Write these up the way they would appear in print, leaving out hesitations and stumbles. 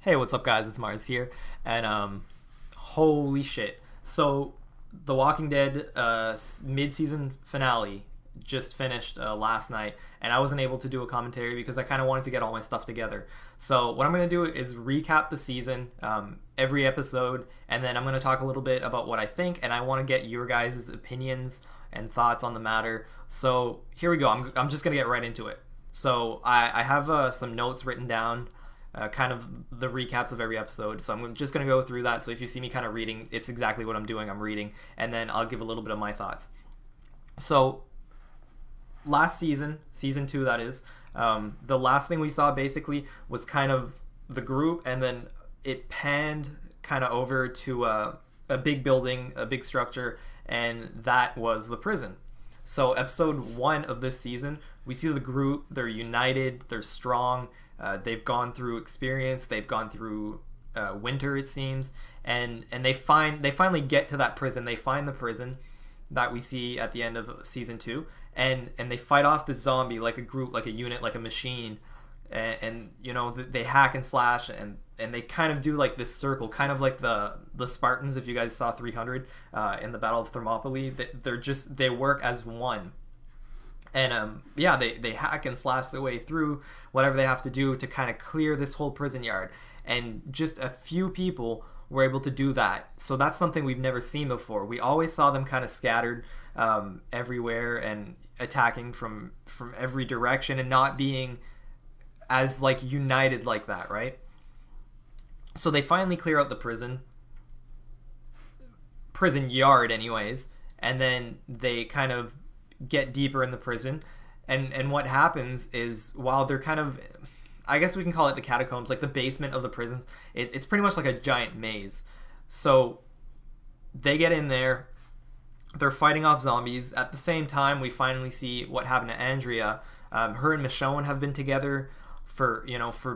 Hey, what's up, guys? It's Mars here, and holy shit! So, The Walking Dead mid-season finale just finished last night, and I wasn't able to do a commentary because I kind of wanted to get all my stuff together. So, what I'm gonna do is recap the season, every episode, and then I'm gonna talk a little bit about what I think, and I want to get your guys' opinions and thoughts on the matter. So, here we go. I'm just gonna get right into it. So, I have some notes written down, kind of the recaps of every episode. So I'm just going to go through that. So if you see me kind of reading, it's exactly what I'm doing. I'm reading, and then I'll give a little bit of my thoughts. So last season, season 2, that is, the last thing we saw basically was kind of the group, and then it panned kind of over to a big building, a big structure, and that was the prison. So episode 1 of this season, we see the group. They're united. They're strong. They've gone through experience. They've gone through winter, it seems, and they finally get to that prison. They find the prison that we see at the end of season 2, and they fight off the zombie like a group, like a unit, like a machine, and you know they hack and slash, and they kind of do like this circle, kind of like the Spartans. If you guys saw 300 in the Battle of Thermopylae, they work as one. And yeah, they hack and slash their way through whatever they have to do to kind of clear this whole prison yard. And just a few people were able to do that. So that's something we've never seen before. We always saw them kind of scattered everywhere and attacking from every direction and not being as like united like that, right? So they finally clear out the prison yard anyways, and then they kind of get deeper in the prison, and what happens is, while they're kind of, I guess we can call it the catacombs, like the basement of the prisons, it's pretty much like a giant maze. So they get in there, they're fighting off zombies. At the same time, we finally see what happened to Andrea. Her and Michonne have been together for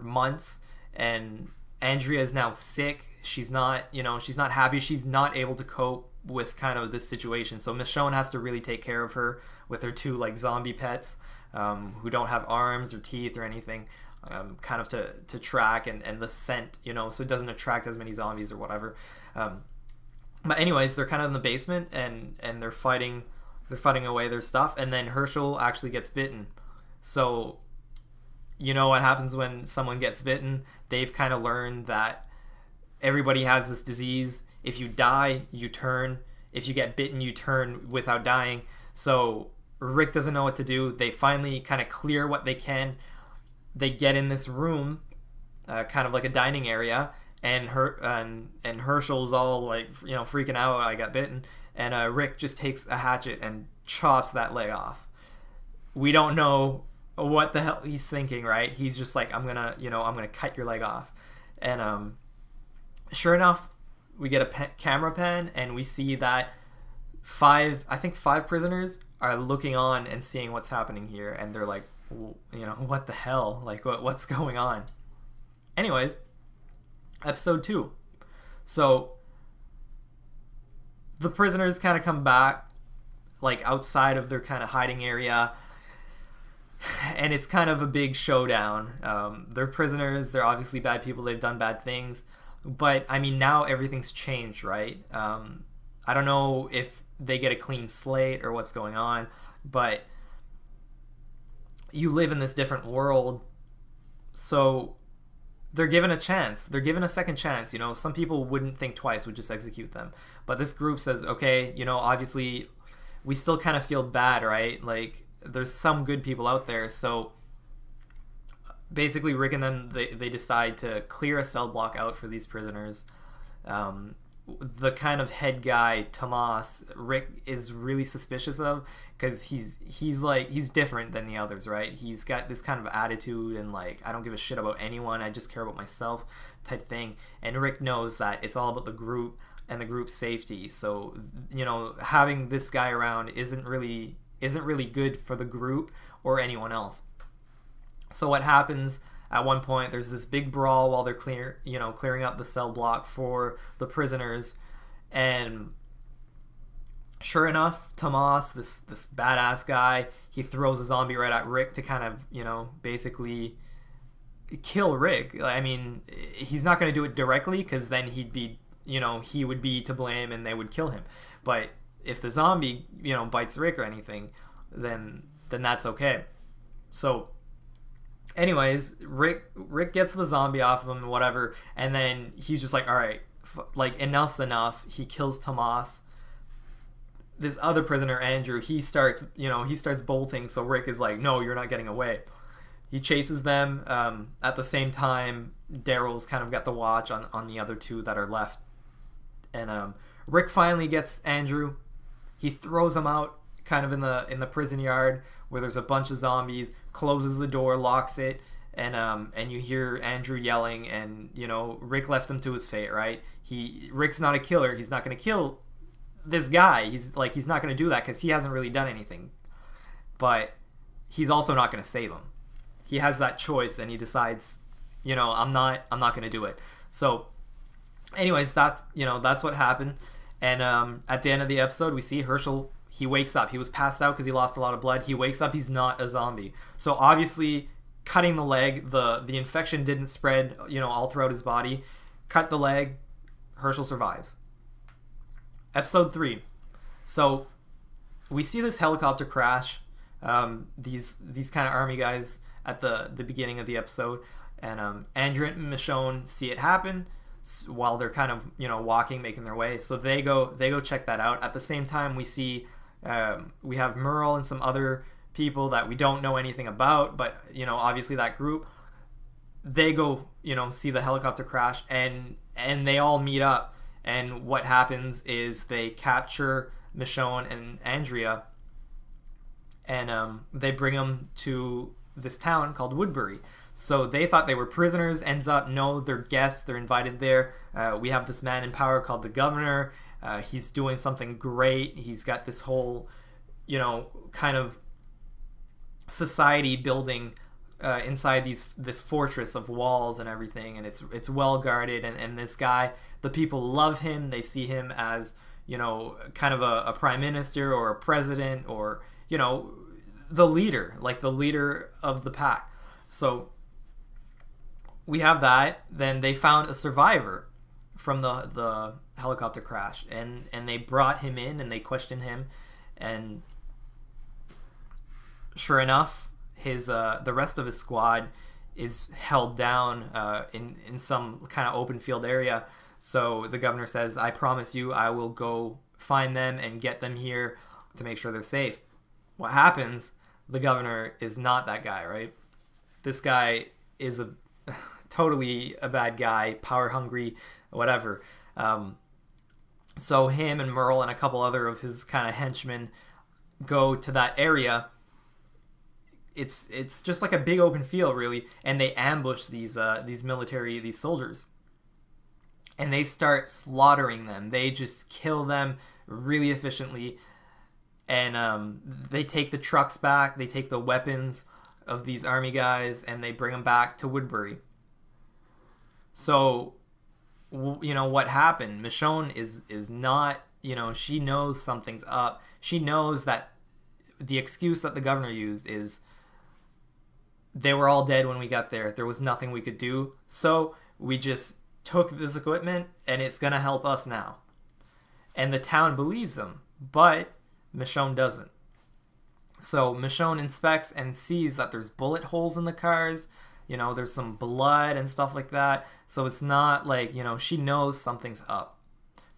months, and Andrea is now sick. She's not happy. She's not able to cope with kind of this situation. So Michonne has to really take care of her with her 2 like zombie pets, who don't have arms or teeth or anything, kind of to track and the scent, so it doesn't attract as many zombies or whatever. But anyways, they're kind of in the basement, and they're fighting away their stuff, and then Herschel actually gets bitten. So you know what happens when someone gets bitten? They've kind of learned that everybody has this disease. If you die, you turn. If you get bitten, you turn without dying. So Rick doesn't know what to do. They finally kind of clear what they can. They get in this room, kind of like a dining area, and Herschel's all like, freaking out. I got bitten, and Rick just takes a hatchet and chops that leg off. We don't know what the hell he's thinking, right? He's just like, I'm gonna cut your leg off, and sure enough, we get a camera pan, and we see that 5 prisoners are looking on and seeing what's happening here, and they're like, what the hell? Like, what's going on? Anyways, episode 2. So the prisoners kind of come back, like outside of their kind of hiding area, and it's kind of a big showdown. They're prisoners. They're obviously bad people. They've done bad things. But, I mean, now everything's changed, right? I don't know if they get a clean slate or what's going on, but you live in this different world, so they're given a chance. They're given a second chance. Some people wouldn't think twice, would just execute them. But this group says, okay, obviously we still kind of feel bad, right? Like, there's some good people out there, so basically Rick and them, they decide to clear a cell block out for these prisoners. The kind of head guy, Tomas, Rick is really suspicious of, because he's different than the others, right? He's got this kind of attitude and like, I don't give a shit about anyone, I just care about myself type thing. And Rick knows that it's all about the group and the group's safety. So having this guy around isn't really good for the group or anyone else. So what happens at one point, there's this big brawl while they're clearing out the cell block for the prisoners, and sure enough, Tomas, this badass guy, he throws a zombie right at Rick to kind of, basically kill Rick. I mean, he's not going to do it directly because then he'd be, he would be to blame and they would kill him. But if the zombie, bites Rick or anything, then that's okay. So, anyways, Rick gets the zombie off of him and whatever, and then he's just like, all right, like enough's enough. He kills Tomas. This other prisoner, Andrew, he starts bolting. So Rick is like, no, you're not getting away. He chases them. At the same time, Daryl's kind of got the watch on the other two that are left. And Rick finally gets Andrew. He throws him out kind of in the prison yard where there's a bunch of zombies, closes the door, locks it, and you hear Andrew yelling, and Rick left him to his fate, right? Rick's not a killer. He's not going to kill this guy. He's not going to do that because he hasn't really done anything. But he's also not going to save him. He has that choice, and he decides, I'm not going to do it. So, anyways, that's what happened. And at the end of the episode, we see Herschel. He wakes up. He was passed out because he lost a lot of blood. He wakes up. He's not a zombie. So obviously, cutting the leg, the infection didn't spread, all throughout his body. Cut the leg. Herschel survives. Episode 3. So we see this helicopter crash. These kind of army guys at the beginning of the episode, and Andrew and Michonne see it happen while they're kind of walking, making their way. So they go check that out. At the same time, we see we have Merle and some other people that we don't know anything about, but obviously that group, they go see the helicopter crash, and they all meet up. And what happens is they capture Michonne and Andrea, and they bring them to this town called Woodbury. So they thought they were prisoners. Ends up, no, they're guests. They're invited there. We have this man in power called the governor. He's doing something great. He's got this whole, kind of society building inside this fortress of walls and everything, and it's well guarded. And this guy, the people love him. They see him as kind of a prime minister or a president, or the leader, like the leader of the pack. So we have that. Then they found a survivor from the helicopter crash, and they brought him in and they questioned him, and sure enough, his the rest of his squad is held down in some kind of open field area. So the governor says, I promise you I will go find them and get them here to make sure they're safe. What happens, the governor is not that guy, right? This guy is totally a bad guy, power hungry, whatever. So him and Merle and a couple other of his kind of henchmen go to that area. It's just like a big open field, really, and they ambush these soldiers, and they start slaughtering them. They just kill them really efficiently, and they take the trucks back. They take the weapons of these army guys, and they bring them back to Woodbury. So, what happened? Michonne is not, she knows something's up. She knows that the excuse that the governor used is they were all dead when we got there. There was nothing we could do. So we just took this equipment, and it's going to help us now. And the town believes them, but Michonne doesn't. So Michonne inspects and sees that there's bullet holes in the cars. There's some blood and stuff like that. So it's not like, she knows something's up,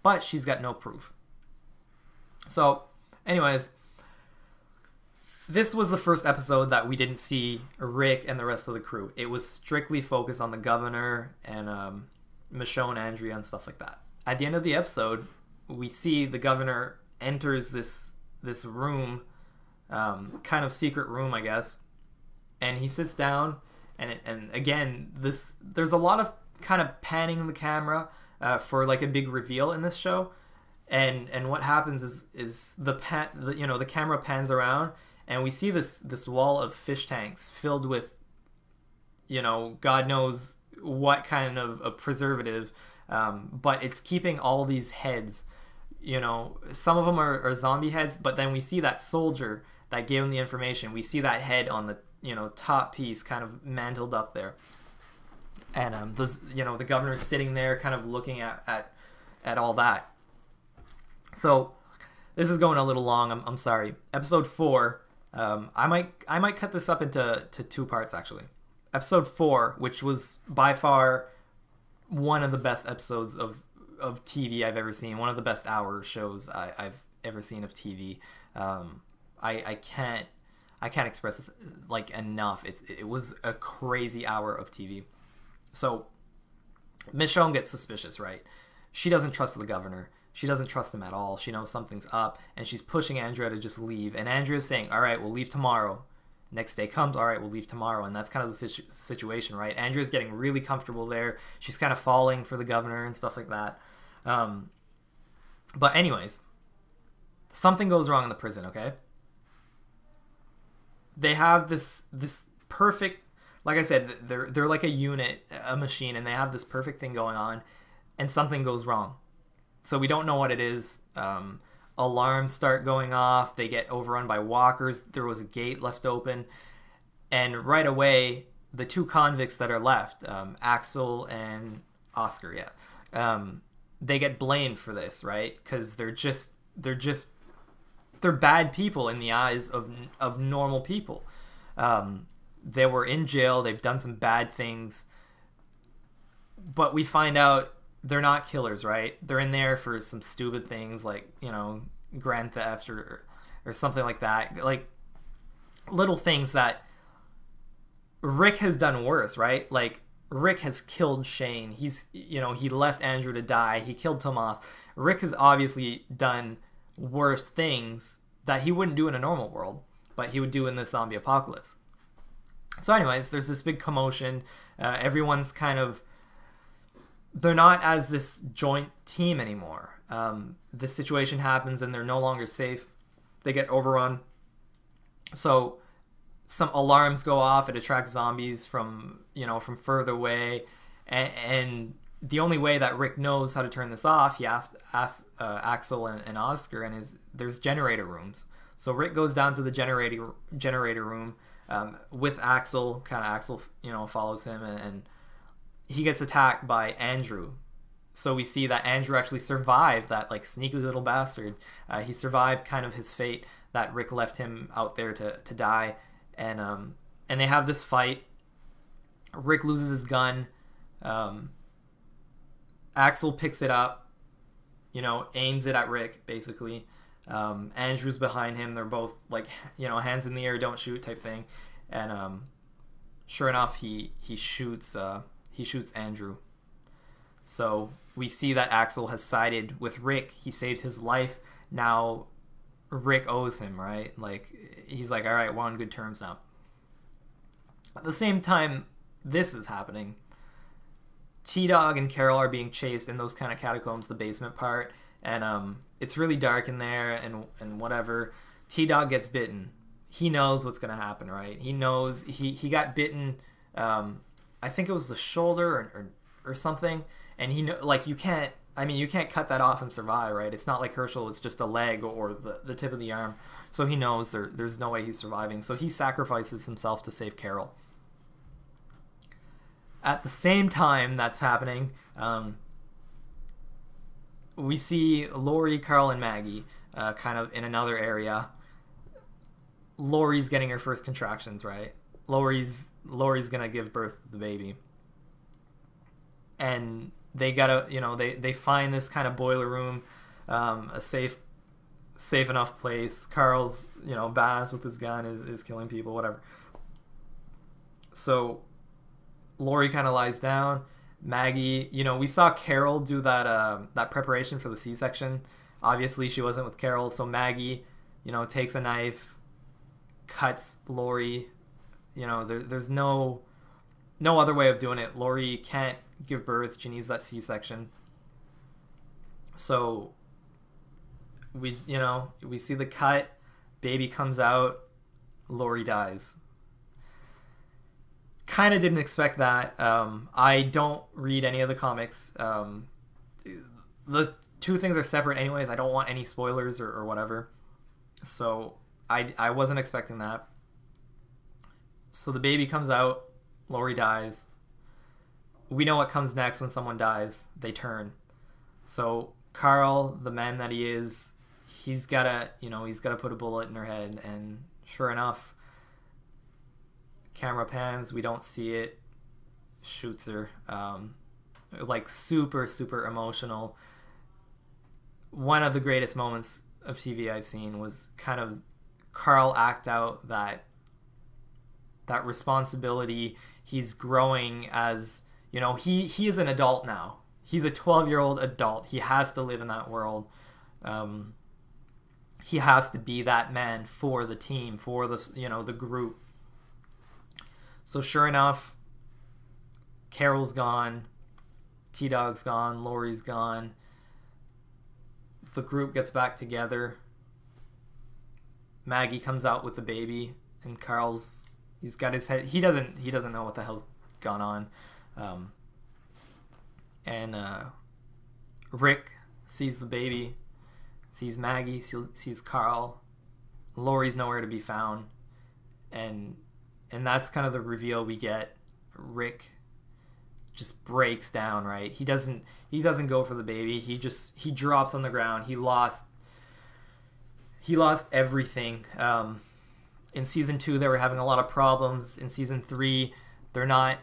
but she's got no proof. So anyways, this was the first episode that we didn't see Rick and the rest of the crew. It was strictly focused on the governor and Michonne, Andrea, and stuff like that. At the end of the episode, we see the governor enters this room, kind of secret room, I guess, and he sits down. And again, there's a lot of kind of panning the camera for like a big reveal in this show. And what happens is the camera pans around, and we see this wall of fish tanks filled with, God knows what kind of a preservative, but it's keeping all these heads. Some of them are zombie heads, but then we see that soldier that gave him the information. We see that head on the top piece kind of mantled up there. And the governor's sitting there kind of looking at all that. So this is going a little long. I'm sorry. Episode 4. I might cut this up into 2 parts actually. Episode 4, which was by far one of the best episodes of TV I've ever seen. One of the best hour shows I've ever seen of TV. I can't express this like enough. It was a crazy hour of TV. So Michonne gets suspicious, right? She doesn't trust the governor. She doesn't trust him at all. She knows something's up, and she's pushing Andrea to just leave. And Andrea's saying, all right, we'll leave tomorrow. Next day comes, all right, we'll leave tomorrow. And that's kind of the situation, right? Andrea's getting really comfortable there. She's kind of falling for the governor and stuff like that. But anyways, something goes wrong in the prison, okay? They have this perfect, like I said, they're like a unit, a machine, and they have this perfect thing going on, and something goes wrong. So we don't know what it is. Alarms start going off. They get overrun by walkers. There was a gate left open. And right away, the 2 convicts that are left, Axel and Oscar, they get blamed for this, right? Because they're bad people in the eyes of normal people. They were in jail. They've done some bad things. But we find out they're not killers, right? They're in there for some stupid things like, grand theft or something like that. Like little things that Rick has done worse, right? Like Rick has killed Shane. He left Andrew to die. He killed Tomas. Rick has obviously done worse things that he wouldn't do in a normal world, but he would do in this zombie apocalypse. So anyways, there's this big commotion. Everyone's kind of, they're not as this joint team anymore. This situation happens and they're no longer safe. They get overrun. So some alarms go off. It attracts zombies from further away. And the only way that Rick knows how to turn this off, he asked Axel and Oscar, and there's generator rooms. So Rick goes down to the generator room with Axel. Kind of Axel, follows him, and he gets attacked by Andrew. So we see that Andrew actually survived that like sneaky little bastard. He survived kind of his fate that Rick left him out there to die. And they have this fight. Rick loses his gun. Axel picks it up, aims it at Rick, basically. Andrew's behind him. They're both like, hands in the air, don't shoot type thing. And sure enough, he shoots Andrew. So we see that Axel has sided with Rick. He saved his life. Now Rick owes him, right? Like, he's like, all right, we're on good terms now. At the same time this is happening, T-Dog and Carol are being chased in those kind of catacombs, the basement part, and it's really dark in there and whatever. T-Dog gets bitten. He knows what's gonna happen, right? He knows he got bitten. I think it was the shoulder or something, and you can't cut that off and survive, right? It's not like Herschel, it's just a leg or the tip of the arm. So he knows there's no way he's surviving. So he sacrifices himself to save Carol. At the same time that's happening, we see Laurie, Carl, and Maggie kind of in another area. Laurie's getting her first contractions, right? Laurie's gonna give birth to the baby. And they gotta, they find this kind of boiler room, a safe enough place. Carl's, badass with his gun, is killing people, whatever. So Laurie kind of lies down. Maggie, we saw Carol do that preparation for the C-section. Obviously, she wasn't with Carol, so Maggie, takes a knife, cuts Laurie. There's no other way of doing it. Laurie can't give birth. She needs that C-section. So we see the cut. Baby comes out. Laurie dies. Kind of didn't expect that. I don't read any of the comics. The two things are separate anyways. I don't want any spoilers or whatever. So I wasn't expecting that. So the baby comes out. Laurie dies. we know what comes next when someone dies. They turn. So Carl, the man that he is, he's gotta put a bullet in her head, and sure enough, camera pans, we don't see it, shoots her. Like super, super emotional. One of the greatest moments of TV I've seen was kind of Carl act out that responsibility. He's growing as, he is an adult now. He's a 12-year-old adult. He has to live in that world. He has to be that man for the team, for the group. So sure enough, Carol's gone, T-Dog's gone, Laurie's gone. The group gets back together. Maggie comes out with the baby, and he's got his head. He doesn't know what the hell's gone on. And Rick sees the baby, sees Maggie, sees Carl. Laurie's nowhere to be found, and that's kind of the reveal we get. Rick just breaks down, right? He doesn't go for the baby. He drops on the ground. He lost everything. In season 2 they were having a lot of problems. In season 3 they're not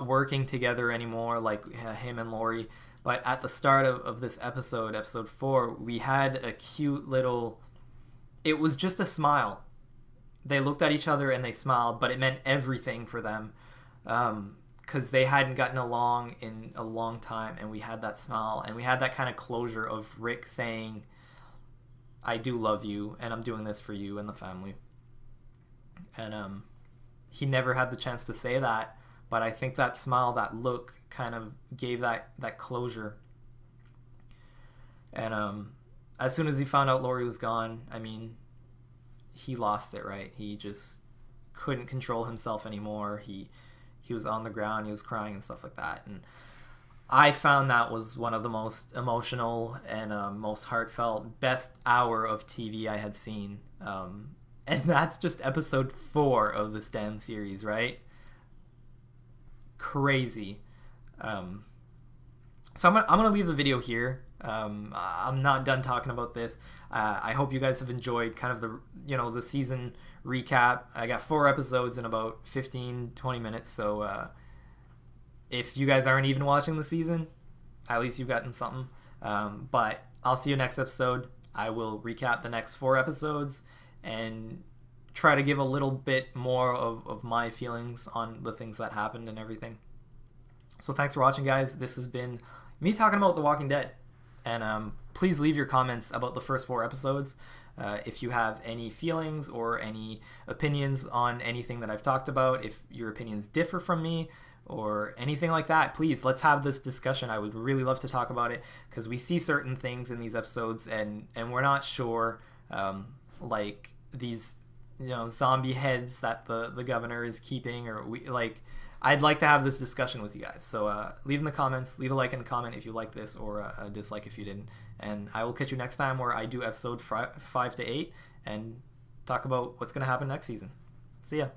working together anymore, like him and Laurie. But at the start of this episode 4, we had a cute little, it was just a smile. They looked at each other and they smiled, but it meant everything for them, because they hadn't gotten along in a long time, and we had that smile, and we had that kind of closure of Rick saying, I do love you, and I'm doing this for you and the family. And he never had the chance to say that, but I think that smile, that look, kind of gave that closure. And as soon as he found out Laurie was gone, I mean, he lost it, right? He just couldn't control himself anymore. He was on the ground, he was crying and stuff like that. And I found that was one of the most emotional and most heartfelt, best hour of TV I had seen. And that's just episode 4 of this damn series, right? Crazy. So I'm gonna leave the video here. I'm not done talking about this. I hope you guys have enjoyed kind of the season recap. I got 4 episodes in about 15-20 minutes, so if you guys aren't even watching the season, at least you've gotten something. But I'll see you next episode. I will recap the next 4 episodes and try to give a little bit more of my feelings on the things that happened and everything. So thanks for watching, guys. This has been me talking about The Walking Dead. And please leave your comments about the first 4 episodes. If you have any feelings or any opinions on anything that I've talked about, if your opinions differ from me or anything like that, please, let's have this discussion. I would really love to talk about it, because we see certain things in these episodes and we're not sure, like these zombie heads that the governor is keeping, or I'd like to have this discussion with you guys. So leave in the comments, leave a like in the comment if you like this, or a dislike if you didn't. And I will catch you next time, where I do episode 5 to 8 and talk about what's going to happen next season. See ya.